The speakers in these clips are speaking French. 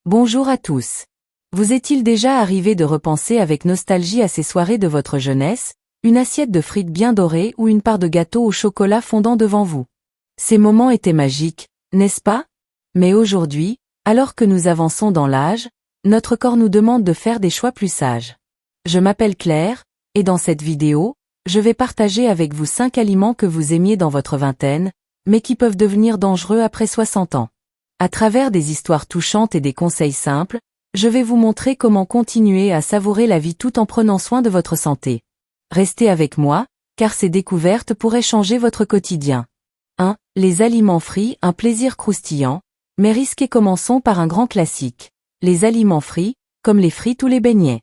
Bonjour à tous. Vous est-il déjà arrivé de repenser avec nostalgie à ces soirées de votre jeunesse, une assiette de frites bien dorées ou une part de gâteau au chocolat fondant devant vous? Ces moments étaient magiques, n'est-ce pas? Mais aujourd'hui, alors que nous avançons dans l'âge, notre corps nous demande de faire des choix plus sages. Je m'appelle Claire, et dans cette vidéo, je vais partager avec vous 5 aliments que vous aimiez dans votre vingtaine, mais qui peuvent devenir dangereux après 60 ans. À travers des histoires touchantes et des conseils simples, je vais vous montrer comment continuer à savourer la vie tout en prenant soin de votre santé. Restez avec moi, car ces découvertes pourraient changer votre quotidien. 1. Les aliments frits, un plaisir croustillant, mais risqué. Commençons par un grand classique. Les aliments frits, comme les frites ou les beignets.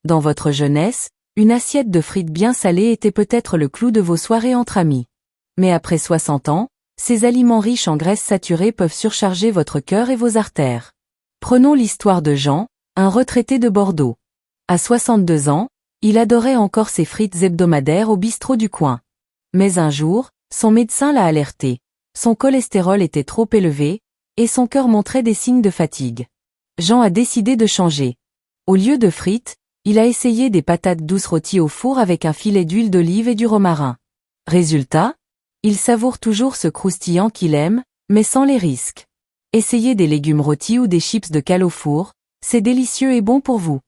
Dans votre jeunesse, une assiette de frites bien salées était peut-être le clou de vos soirées entre amis. Mais après 60 ans, ces aliments riches en graisses saturées peuvent surcharger votre cœur et vos artères. Prenons l'histoire de Jean, un retraité de Bordeaux. À 62 ans, il adorait encore ses frites hebdomadaires au bistrot du coin. Mais un jour, son médecin l'a alerté. Son cholestérol était trop élevé, et son cœur montrait des signes de fatigue. Jean a décidé de changer. Au lieu de frites, il a essayé des patates douces rôties au four avec un filet d'huile d'olive et du romarin. Résultat, il savoure toujours ce croustillant qu'il aime, mais sans les risques. Essayez des légumes rôtis ou des chips de cale au four, c'est délicieux et bon pour vous.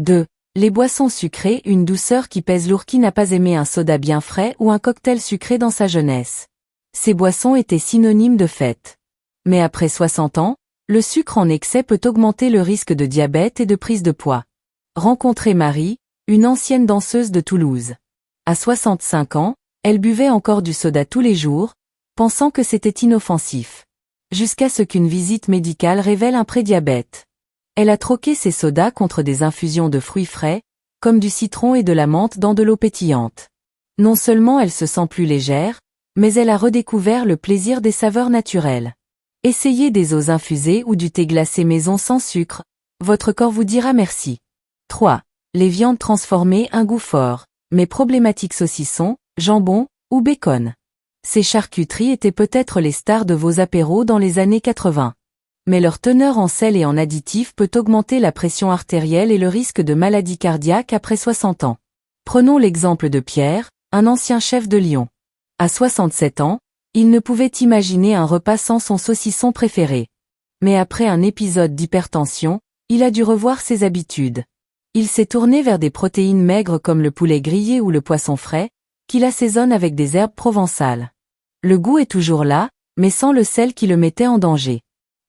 2. Les boissons sucrées, une douceur qui pèse lourd. Qui n'a pas aimé un soda bien frais ou un cocktail sucré dans sa jeunesse? Ces boissons étaient synonymes de fête. Mais après 60 ans, le sucre en excès peut augmenter le risque de diabète et de prise de poids. Rencontrez Marie, une ancienne danseuse de Toulouse. À 65 ans, elle buvait encore du soda tous les jours, pensant que c'était inoffensif. Jusqu'à ce qu'une visite médicale révèle un prédiabète. Elle a troqué ses sodas contre des infusions de fruits frais, comme du citron et de la menthe dans de l'eau pétillante. Non seulement elle se sent plus légère, mais elle a redécouvert le plaisir des saveurs naturelles. Essayez des eaux infusées ou du thé glacé maison sans sucre, votre corps vous dira merci. 3. Les viandes transformées, un goût fort, mais problématique. Saucisson, jambon ou bacon. Ces charcuteries étaient peut-être les stars de vos apéros dans les années 80. Mais leur teneur en sel et en additifs peut augmenter la pression artérielle et le risque de maladie cardiaque après 60 ans. Prenons l'exemple de Pierre, un ancien chef de Lyon. À 67 ans, il ne pouvait imaginer un repas sans son saucisson préféré. Mais après un épisode d'hypertension, il a dû revoir ses habitudes. Il s'est tourné vers des protéines maigres comme le poulet grillé ou le poisson frais, qu'il assaisonne avec des herbes provençales. Le goût est toujours là, mais sans le sel qui le mettait en danger.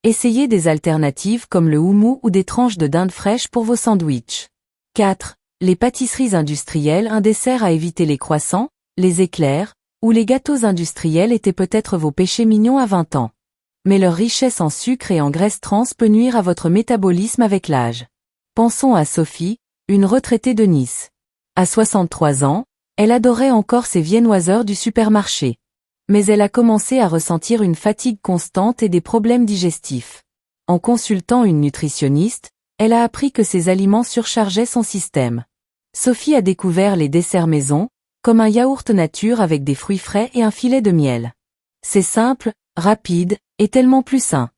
Essayez des alternatives comme le houmous ou des tranches de dinde fraîche pour vos sandwichs. 4. Les pâtisseries industrielles, un dessert à éviter. Les croissants, les éclairs, ou les gâteaux industriels étaient peut-être vos péchés mignons à 20 ans. Mais leur richesse en sucre et en graisse trans peut nuire à votre métabolisme avec l'âge. Pensons à Sophie, une retraitée de Nice. À 63 ans, elle adorait encore ses viennoiseurs du supermarché. Mais elle a commencé à ressentir une fatigue constante et des problèmes digestifs. En consultant une nutritionniste, elle a appris que ces aliments surchargeaient son système. Sophie a découvert les desserts maison, comme un yaourt nature avec des fruits frais et un filet de miel. C'est simple, rapide, et tellement plus sain.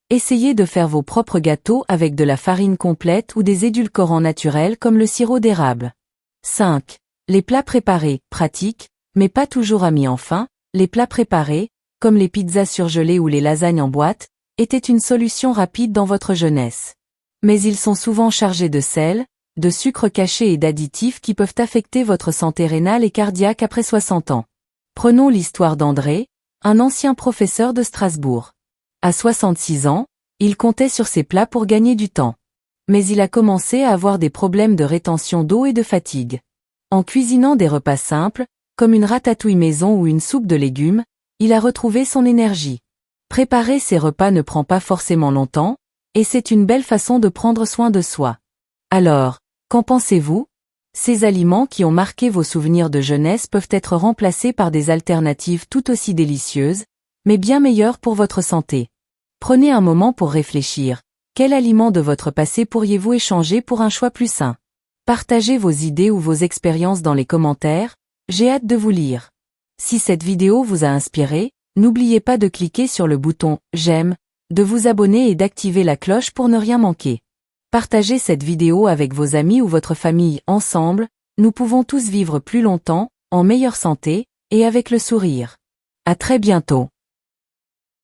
Essayez de faire vos propres gâteaux avec de la farine complète ou des édulcorants naturels comme le sirop d'érable. 5. Les plats préparés, pratiques, mais pas toujours amis. Enfin, les plats préparés, comme les pizzas surgelées ou les lasagnes en boîte, étaient une solution rapide dans votre jeunesse. Mais ils sont souvent chargés de sel, de sucre caché et d'additifs qui peuvent affecter votre santé rénale et cardiaque après 60 ans. Prenons l'histoire d'André, un ancien professeur de Strasbourg. À 66 ans, il comptait sur ses plats pour gagner du temps. Mais il a commencé à avoir des problèmes de rétention d'eau et de fatigue. En cuisinant des repas simples, comme une ratatouille maison ou une soupe de légumes, il a retrouvé son énergie. Préparer ces repas ne prend pas forcément longtemps, et c'est une belle façon de prendre soin de soi. Alors, qu'en pensez-vous? Ces aliments qui ont marqué vos souvenirs de jeunesse peuvent être remplacés par des alternatives tout aussi délicieuses, mais bien meilleures pour votre santé. Prenez un moment pour réfléchir. Quel aliment de votre passé pourriez-vous échanger pour un choix plus sain? Partagez vos idées ou vos expériences dans les commentaires, j'ai hâte de vous lire. Si cette vidéo vous a inspiré, n'oubliez pas de cliquer sur le bouton « J'aime » de vous abonner et d'activer la cloche pour ne rien manquer. Partagez cette vidéo avec vos amis ou votre famille. Ensemble, nous pouvons tous vivre plus longtemps, en meilleure santé, et avec le sourire. À très bientôt.